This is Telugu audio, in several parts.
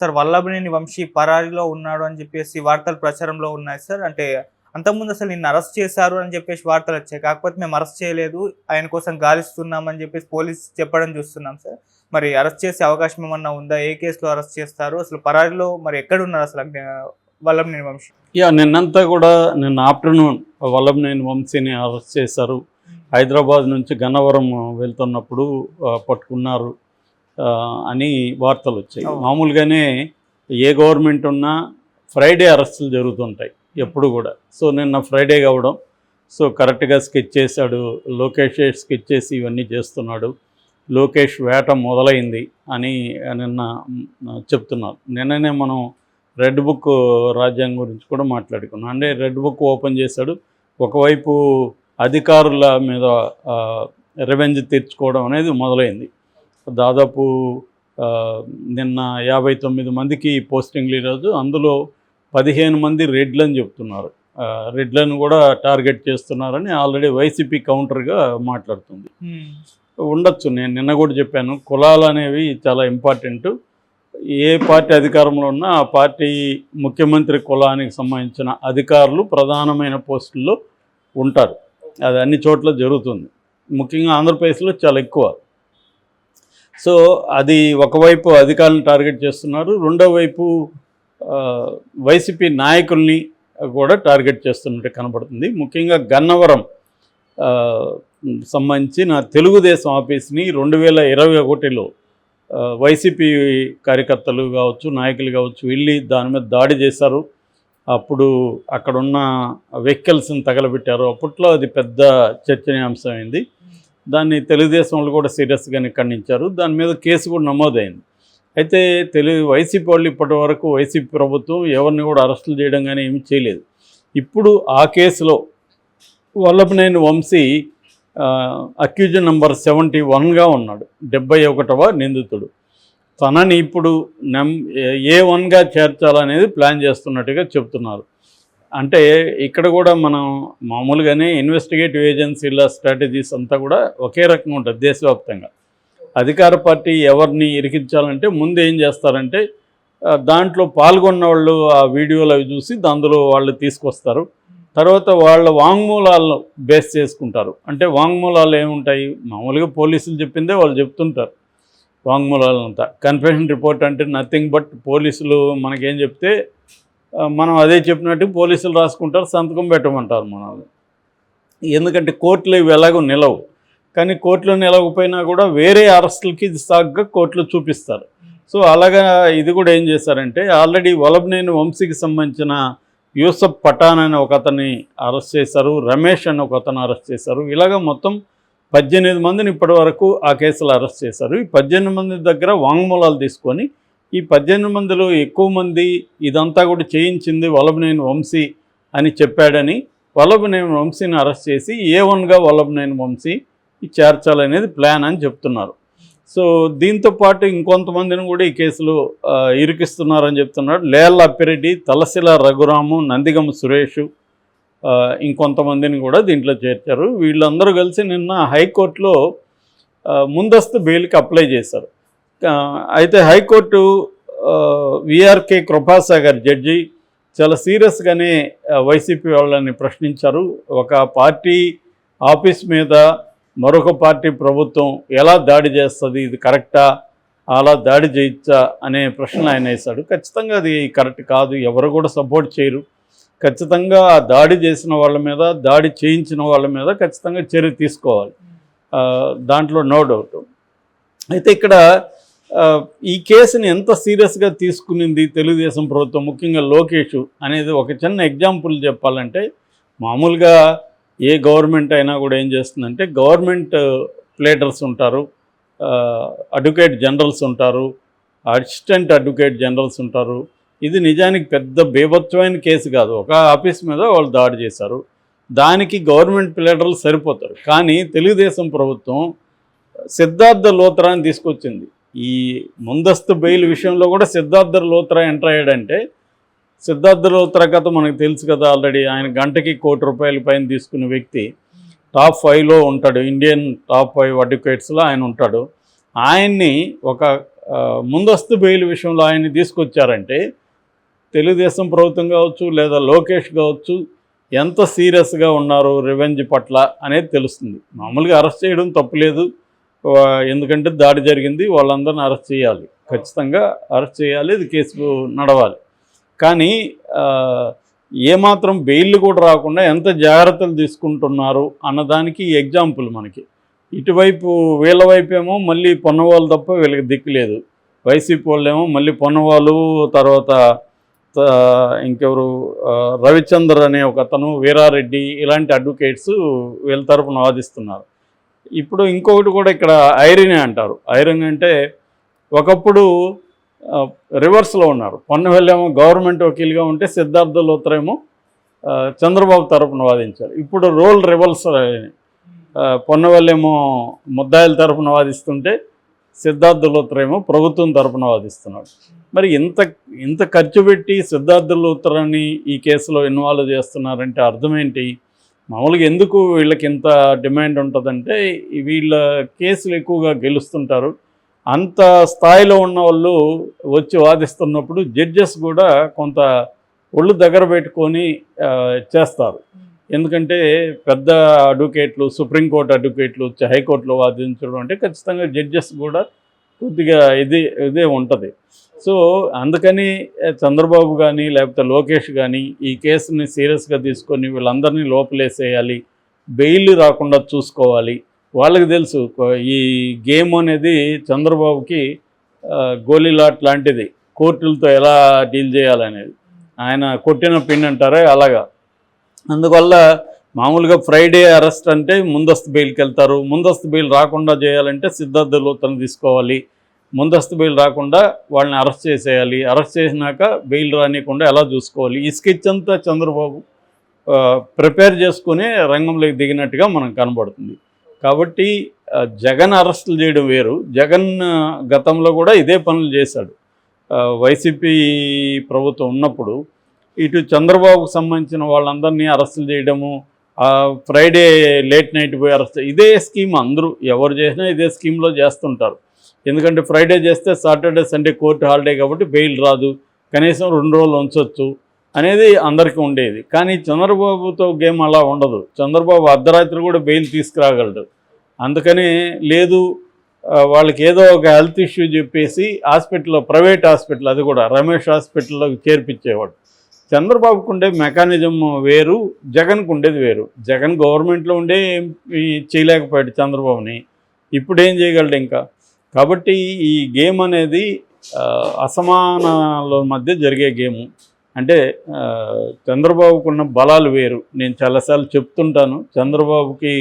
సార్ వల్లభనేని వంశీ పరారీలో ఉన్నాడు అని చెప్పేసి వార్తలు ప్రచారంలో ఉన్నాయి సార్. అంటే అంతకుముందు అసలు నిన్ను అరెస్ట్ చేశారు అని చెప్పేసి వార్తలు వచ్చాయి. కాకపోతే మేము అరెస్ట్ చేయలేదు, ఆయన కోసం గాలిస్తున్నాం అని చెప్పేసి పోలీస్ చెప్పడం చూస్తున్నాం సార్. మరి అరెస్ట్ చేసే అవకాశం ఏమన్నా ఉందా? ఏ కేసులో అరెస్ట్ చేస్తారు? అసలు పరారీలో మరి ఎక్కడున్నారు అసలు వల్లభనేని వంశీ? నిన్నంతా కూడా నిన్న ఆఫ్టర్నూన్ వల్లభనేని వంశీని అరెస్ట్ చేశారు. హైదరాబాద్ నుంచి గన్నవరం వెళ్తున్నప్పుడు పట్టుకున్నారు అని వార్తలు వచ్చాయి. మామూలుగానే ఏ గవర్నమెంట్ ఉన్నా ఫ్రైడే అరెస్టులు జరుగుతుంటాయి ఎప్పుడు కూడా. సో నిన్న ఫ్రైడే కావడం, సో కరెక్ట్గా స్కెచ్ చేశాడు. లోకేష్ స్కెచ్ చేసి ఇవన్నీ చేస్తున్నాడు, లోకేష్ వేట మొదలైంది అని నిన్న చెప్తున్నారు. నిన్ననే మనం రెడ్ బుక్ రాజ్యాంగం గురించి కూడా మాట్లాడుకున్నాం. అంటే రెడ్ బుక్ ఓపెన్ చేశాడు. ఒకవైపు అధికారుల మీద రివెంజ్ తీర్చుకోవడం అనేది మొదలైంది. దాదాపు నిన్న 59 మందికి పోస్టింగ్లు ఈరోజు, అందులో 15 మంది రెడ్లని చెప్తున్నారు. రెడ్లను కూడా టార్గెట్ చేస్తున్నారని ఆల్రెడీ వైసీపీ కౌంటర్గా మాట్లాడుతుంది. ఉండొచ్చు, నేను నిన్న కూడా చెప్పాను, కులాలు అనేవి చాలా ఇంపార్టెంట్. ఏ పార్టీ అధికారంలో ఉన్నా ఆ పార్టీ ముఖ్యమంత్రి కులానికి సంబంధించిన అధికారులు ప్రధానమైన పోస్టుల్లో ఉంటారు. అది అన్ని చోట్ల జరుగుతుంది, ముఖ్యంగా ఆంధ్రప్రదేశ్లో చాలా ఎక్కువ. సో అది ఒకవైపు అధికారులను టార్గెట్ చేస్తున్నారు, రెండో వైపు వైసీపీ నాయకుల్ని కూడా టార్గెట్ చేస్తున్నట్టు కనబడుతుంది. ముఖ్యంగా గన్నవరం సంబంధించిన తెలుగుదేశం ఆఫీస్ని 2021లో వైసీపీ కార్యకర్తలు కావచ్చు, నాయకులు కావచ్చు వెళ్ళి దాని మీద దాడి చేశారు. అప్పుడు అక్కడున్న వెహికల్స్ని తగలబెట్టారు. అప్పట్లో అది పెద్ద చర్చనీయాంశమైంది. దాన్ని తెలుగుదేశంలో కూడా సీరియస్గానే ఖండించారు. దాని మీద కేసు కూడా నమోదైంది. అయితే వైసీపీ వాళ్ళు ఇప్పటి వరకు, వైసీపీ ప్రభుత్వం ఎవరిని కూడా అరెస్టులు చేయడం కానీ ఏమీ చేయలేదు. ఇప్పుడు ఆ కేసులో వల్లభనేని వంశీ అక్యూజన్ నెంబర్ 71గా ఉన్నాడు, 71వ నిందితుడు. తనని ఇప్పుడు A1గా చేర్చాలనేది ప్లాన్ చేస్తున్నట్టుగా చెప్తున్నారు. అంటే ఇక్కడ కూడా మనం మామూలుగానే ఇన్వెస్టిగేటివ్ ఏజెన్సీల స్ట్రాటజీస్ అంతా కూడా ఒకే రకంగా ఉంటుంది దేశవ్యాప్తంగా. అధికార పార్టీ ఎవరిని ఇరికించాలంటే ముందు ఏం చేస్తారంటే దాంట్లో పాల్గొన్న వాళ్ళు ఆ వీడియోలు అవి చూసి అందులో వాళ్ళు తీసుకొస్తారు. తర్వాత వాళ్ళ వాంగ్మూలాలను బేస్ చేసుకుంటారు. అంటే వాంగ్మూలాలు ఏముంటాయి, మామూలుగా పోలీసులు చెప్పిందే వాళ్ళు చెప్తుంటారు. వాంగ్మూలాలంతా కన్ఫెషన్ రిపోర్ట్ అంటే నథింగ్ బట్ పోలీసులు మనకేం చెప్తే మనం అదే చెప్పినట్టు పోలీసులు రాసుకుంటారు, సంతకం పెట్టమంటారు మనల్ని. ఎందుకంటే కోర్టులో ఇవి ఎలాగో నిలవు, కానీ కోర్టులో నిలవకపోయినా కూడా వేరే అరెస్టులకి ఇది సాగ్గా కోర్టులో చూపిస్తారు. సో అలాగా ఇది కూడా ఏం చేశారంటే ఆల్రెడీ వల్లభనేని వంశీకి సంబంధించిన యూసఫ్ పఠాన్ అనే ఒక అతన్ని అరెస్ట్ చేశారు, రమేష్ అని ఒక అతను అరెస్ట్ చేశారు. ఇలాగ మొత్తం 18 మందిని ఇప్పటి వరకు ఆ కేసులో అరెస్ట్ చేశారు. ఈ 18 మంది దగ్గర వాంగ్మూలాలు తీసుకొని ఈ 18 మందిలో ఎక్కువ మంది ఇదంతా కూడా చేయించింది వల్లభనేని వంశీ అని చెప్పాడని వల్లభనేని వంశీని అరెస్ట్ చేసి A1గా వల్లభనేని వంశీ చేర్చాలనేది ప్లాన్ అని చెప్తున్నారు. సో దీంతో పాటు ఇంకొంతమందిని కూడా ఈ కేసులో ఇరికిస్తున్నారని చెప్తున్నాడు. లేళ్ల అప్పిరెడ్డి, తలశిల రఘురాము, నందిగమ సురేష్, ఇంకొంతమందిని కూడా దీంట్లో చేర్చారు. వీళ్ళందరూ కలిసి నిన్న హైకోర్టులో ముందస్తు బెయిల్కి అప్లై చేశారు. అయితే హైకోర్టు విఆర్కే కృపాసాగర్ జడ్జి చాలా సీరియస్గానే వైసీపీ వాళ్ళని ప్రశ్నించారు. ఒక పార్టీ ఆఫీస్ మీద మరొక పార్టీ ప్రభుత్వం ఎలా దాడి చేస్తుంది, ఇది కరెక్టా, అలా దాడి చేయొచ్చా అనే ప్రశ్న ఆయన వేశాడు. ఖచ్చితంగా అది కరెక్ట్ కాదు, ఎవరు కూడా సపోర్ట్ చేయరు. ఖచ్చితంగా ఆ దాడి చేసిన వాళ్ళ మీద, దాడి చేయించిన వాళ్ళ మీద ఖచ్చితంగా చర్య తీసుకోవాలి, దాంట్లో నో డౌట్. అయితే ఇక్కడ ఈ కేసుని ఎంత సీరియస్గా తీసుకునింది తెలుగుదేశం ప్రభుత్వం, ముఖ్యంగా లోకేష్ అనేది ఒక చిన్న ఎగ్జాంపుల్ చెప్పాలంటే, మామూలుగా ఏ గవర్నమెంట్ అయినా కూడా ఏం చేస్తుందంటే గవర్నమెంట్ ప్లేడర్స్ ఉంటారు, అడ్వకేట్ జనరల్స్ ఉంటారు, అసిస్టెంట్ అడ్వకేట్ జనరల్స్ ఉంటారు. ఇది నిజానికి పెద్ద బీభత్సమైన కేసు కాదు, ఒక ఆఫీస్ మీద వాళ్ళు దాడి చేశారు, దానికి గవర్నమెంట్ ప్లేడర్లు సరిపోతారు. కానీ తెలుగుదేశం ప్రభుత్వం సిద్ధార్థ లోత్రాని తీసుకొచ్చింది. ఈ ముందస్తు బెయిల్ విషయంలో కూడా సిద్ధార్థ లోత్రా ఎంటర్ అయ్యాడంటే, సిద్ధార్థ లోత్రా కథ మనకు తెలుసు కదా ఆల్రెడీ. ఆయన గంటకి ₹1 కోటి పైన తీసుకునే వ్యక్తి, టాప్ 5లో ఉంటాడు, ఇండియన్ టాప్ 5 అడ్వకేట్స్లో ఆయన ఉంటాడు. ఆయన్ని ఒక ముందస్తు బెయిల్ విషయంలో ఆయన్ని తీసుకొచ్చారంటే తెలుగుదేశం ప్రభుత్వం కావచ్చు లేదా లోకేష్ కావచ్చు ఎంత సీరియస్గా ఉన్నారు రివెంజ్ పట్ల అనేది తెలుస్తుంది. మామూలుగా అరెస్ట్ చేయడం తప్పులేదు, ఎందుకంటే దాడి జరిగింది, వాళ్ళందరిని అరెస్ట్ చేయాలి, ఖచ్చితంగా అరెస్ట్ చేయాలి, ఇది కేసు నడవాలి. కానీ ఏమాత్రం బెయిల్ కూడా రాకుండా ఎంత జాగ్రత్తలు తీసుకుంటున్నారు అన్నదానికి ఎగ్జాంపుల్ మనకి. ఇటువైపు వీళ్ళ వైపేమో మళ్ళీ పొన్నవాళ్ళు తప్ప వీళ్ళకి దిక్కు లేదు, వైసీపీ వాళ్ళేమో మళ్ళీ పొన్నవాళ్ళు, తర్వాత ఇంకెవరు రవిచంద్ర అనే ఒక అతను, వీరారెడ్డి, ఇలాంటి అడ్వకేట్స్ వీళ్ళ తరపున వాదిస్తున్నారు. ఇప్పుడు ఇంకొకటి కూడా ఇక్కడ ఐరన్ అంటారు. ఐరన్ అంటే ఒకప్పుడు రివర్స్లో ఉన్నారు. పొన్నవెల్లేమో గవర్నమెంట్ వకీల్గా ఉంటే సిద్ధార్థ లూత్రా ఏమో చంద్రబాబు తరపున వాదించారు. ఇప్పుడు రోల్ రివర్స్. పొన్నవెల్లేమో ముద్దాయిల తరపున వాదిస్తుంటే సిద్ధార్థ లూత్రా ఏమో ప్రభుత్వం తరపున వాదిస్తున్నాడు. మరి ఇంత ఖర్చు పెట్టి సిద్ధార్థ లూత్రాని ఈ కేసులో ఇన్వాల్వ్ చేస్తున్నారంటే అర్థమేంటి? మామూలుగా ఎందుకు వీళ్ళకి ఇంత డిమాండ్ ఉంటుందంటే వీళ్ళ కేసులు ఎక్కువగా గెలుస్తుంటారు. అంత స్థాయిలో ఉన్న వాళ్ళు వచ్చి వాదిస్తున్నప్పుడు జడ్జెస్ కూడా కొంత ఒళ్ళు దగ్గర పెట్టుకొని చేస్తారు. ఎందుకంటే పెద్ద అడ్వకేట్లు, సుప్రీంకోర్టు అడ్వకేట్లు వచ్చి హైకోర్టులో వాదించడం అంటే ఖచ్చితంగా జడ్జెస్ కూడా కొద్దిగా ఇదే ఉంటుంది. సో అందుకని చంద్రబాబు కానీ లేకపోతే లోకేష్ కానీ ఈ కేసుని సీరియస్గా తీసుకొని వీళ్ళందరినీ లోపలేసేయాలి, బెయిల్ రాకుండా చూసుకోవాలి. వాళ్ళకి తెలుసు ఈ గేమ్ అనేది చంద్రబాబుకి గోలీలాట్ లాంటిది, కోర్టులతో ఎలా డీల్ చేయాలనేది. ఆయన కొట్టిన పిన్ అంటారే అలాగా. అందువల్ల మామూలుగా ఫ్రైడే అరెస్ట్ అంటే ముందస్తు బెయిల్కి వెళ్తారు. ముందస్తు బెయిల్ రాకుండా చేయాలంటే సిద్ధార్థ లూత్రాని తీసుకోవాలి. ముందస్తు బెయిల్ రాకుండా వాళ్ళని అరెస్ట్ చేసేయాలి. అరెస్ట్ చేసినాక బెయిల్ రానియకుండా ఎలా చూసుకోవాలి, ఈ స్కెచ్ అంతా చంద్రబాబు ప్రిపేర్ చేసుకుని రంగంలోకి దిగినట్టుగా మనకు కనబడుతుంది. కాబట్టి జగన్ అరెస్టులు చేయడం వేరు. జగన్ గతంలో కూడా ఇదే పనులు చేశాడు. వైసీపీ ప్రభుత్వం ఉన్నప్పుడు ఇటు చంద్రబాబుకు సంబంధించిన వాళ్ళందరినీ అరెస్టులు చేయడము, ఫ్రైడే లేట్ నైట్ పోయి అరెస్ట్, ఇదే స్కీమ్ అందరూ ఎవరు చేసినా ఇదే స్కీమ్లో చేస్తుంటారు. ఎందుకంటే ఫ్రైడే చేస్తే సాటర్డే సండే కోర్టు హాలిడే కాబట్టి బెయిల్ రాదు, కనీసం 2 రోజులు ఉంచవచ్చు అనేది అందరికీ ఉండేది. కానీ చంద్రబాబుతో గేమ్ అలా ఉండదు. చంద్రబాబు అర్ధరాత్రి కూడా బెయిల్ తీసుకురాగలడు. అందుకని లేదు, వాళ్ళకి ఏదో ఒక హెల్త్ ఇష్యూ చెప్పేసి హాస్పిటల్లో, ప్రైవేట్ హాస్పిటల్, అది కూడా రమేష్ హాస్పిటల్లో చేర్పించేవాడు. చంద్రబాబుకు ఉండే మెకానిజం వేరు, జగన్కు ఉండేది వేరు. జగన్ గవర్నమెంట్లో ఉండే చేయలేకపోయాడు చంద్రబాబుని, ఇప్పుడు ఏం చేయగలడు ఇంకా. కాబట్టి ఈ గేమ్ అనేది అసమానాల మధ్య జరిగే గేము. అంటే చంద్రబాబుకున్న బలాలు వేరు. నేను చాలాసార్లు చెప్తుంటాను, చంద్రబాబుకి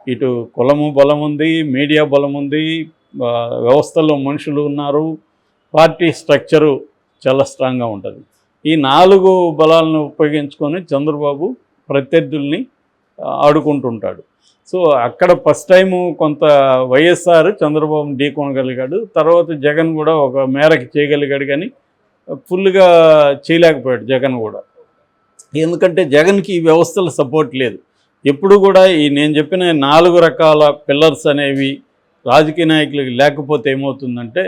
ఇటు కులము బలం ఉంది, మీడియా బలం ఉంది, వ్యవస్థలో మనుషులు ఉన్నారు, పార్టీ స్ట్రక్చరు చాలా స్ట్రాంగ్గా ఉంటుంది. ఈ 4 బలాలను ఉపయోగించుకొని చంద్రబాబు ప్రత్యర్థుల్ని ఆడుకుంటుంటాడు. సో అక్కడ ఫస్ట్ టైము కొంత వైఎస్ఆర్ చంద్రబాబుని ఢీకొనగలిగాడు. తర్వాత జగన్ కూడా ఒక మేరకు చేయగలిగాడు, కానీ ఫుల్గా చేయలేకపోయాడు జగన్ కూడా. ఎందుకంటే జగన్కి ఈ వ్యవస్థల సపోర్ట్ లేదు. ఎప్పుడు కూడా ఈ నేను చెప్పిన 4 రకాల పిల్లర్స్ అనేవి రాజకీయ నాయకులకి లేకపోతే ఏమవుతుందంటే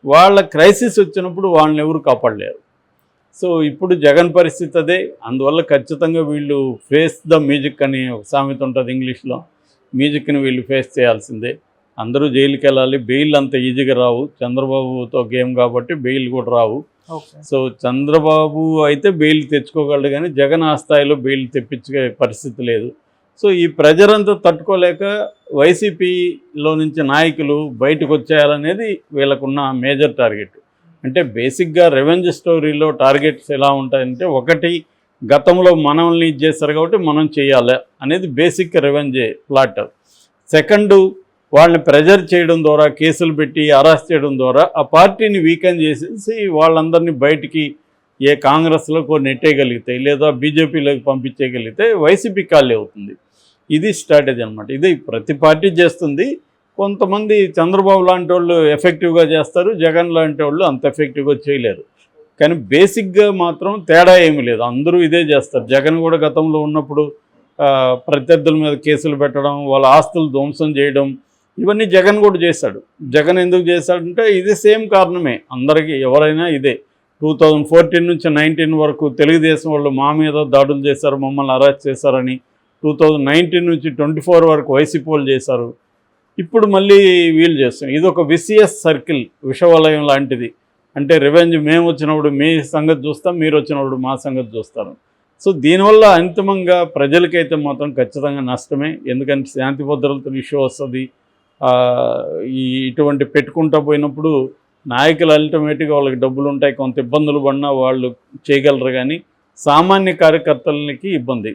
వాళ్ళ క్రైసిస్ వచ్చినప్పుడు వాళ్ళని ఎవరు కాపాడలేరు. సో ఇప్పుడు జగన్ పరిస్థితి అదే. అందువల్ల ఖచ్చితంగా వీళ్ళు ఫేస్ ద మ్యూజిక్ అని ఒక సామెత ఉంటుంది ఇంగ్లీష్లో. మ్యూజిక్ని వీళ్ళు ఫేస్ చేయాల్సిందే. అందరూ జైలుకి వెళ్ళాలి. బెయిల్ అంత ఈజీగా రావు, చంద్రబాబుతో గేమ్ కాబట్టి బెయిల్ కూడా రావు. సో చంద్రబాబు అయితే బెయిల్ తెచ్చుకోగలడు, కానీ జగన్ ఆ స్థాయిలో బెయిల్ తెప్పించే పరిస్థితి లేదు. సో ఈ ప్రెజర్ అంతా తట్టుకోలేక వైసీపీలో నుంచి నాయకులు బయటకు వచ్చేయాలనేది వీళ్ళకున్న మేజర్ టార్గెట్. అంటే బేసిక్గా రెవెంజ్ స్టోరీలో టార్గెట్స్ ఎలా ఉంటాయంటే, ఒకటి గతంలో మనల్ని చేస్తారు కాబట్టి మనం చేయాలి అనేది బేసిక్ రెవెంజ్ ప్లాట్. సెకండు వాళ్ళని ప్రెజర్ చేయడం ద్వారా, కేసులు పెట్టి అరెస్ట్ చేయడం ద్వారా ఆ పార్టీని వీకెన్ చేసేసి వాళ్ళందరినీ బయటికి ఏ కాంగ్రెస్లోకి నెట్టేయగలిగితే లేదా బీజేపీలోకి పంపించేయగలిగితే వైసీపీ ఖాళీ అవుతుంది. ఇది స్ట్రాటజీ అనమాట. ఇది ప్రతి పార్టీ చేస్తుంది. కొంతమంది చంద్రబాబు లాంటి వాళ్ళు ఎఫెక్టివ్గా చేస్తారు, జగన్ లాంటి వాళ్ళు అంత ఎఫెక్టివ్గా చేయలేరు. కానీ బేసిక్గా మాత్రం తేడా ఏమీ లేదు, అందరూ ఇదే చేస్తారు. జగన్ కూడా గతంలో ఉన్నప్పుడు ప్రత్యర్థుల మీద కేసులు పెట్టడం, వాళ్ళ ఆస్తులు ధ్వంసం చేయడం, ఇవన్నీ జగన్ కూడా చేశాడు. జగన్ ఎందుకు చేశాడంటే ఇది సేమ్ కారణమే, అందరికీ ఎవరైనా ఇదే. 2014 నుంచి 19 వరకు తెలుగుదేశం వాళ్ళు మా మీద దాడులు చేశారు, మమ్మల్ని అరెస్ట్ చేశారని. 2019 నుంచి 24 వరకు వైసీపీ వాళ్ళు చేశారు. ఇప్పుడు మళ్ళీ వీళ్ళు చేస్తాం. ఇది ఒక విసియస్ సర్కిల్, విషవలయం లాంటిది. అంటే రివెంజ్, మేము వచ్చినప్పుడు మీ సంగతి చూస్తాం, మీరు వచ్చినప్పుడు మా సంగతి చూస్తారు. సో దీనివల్ల అంతిమంగా ప్రజలకైతే మాత్రం ఖచ్చితంగా నష్టమే. ఎందుకంటే శాంతి భద్రతల ఇష్యూ వస్తుంది. ఇటువంటి పెట్టుకుంటూ పోయినప్పుడు నాయకులు అల్టిమేట్గా వాళ్ళకి డబ్బులు ఉంటాయి, కొంత ఇబ్బందులు పడినా వాళ్ళు చేయగలరు, కానీ సామాన్య కార్యకర్తలకి ఇబ్బంది.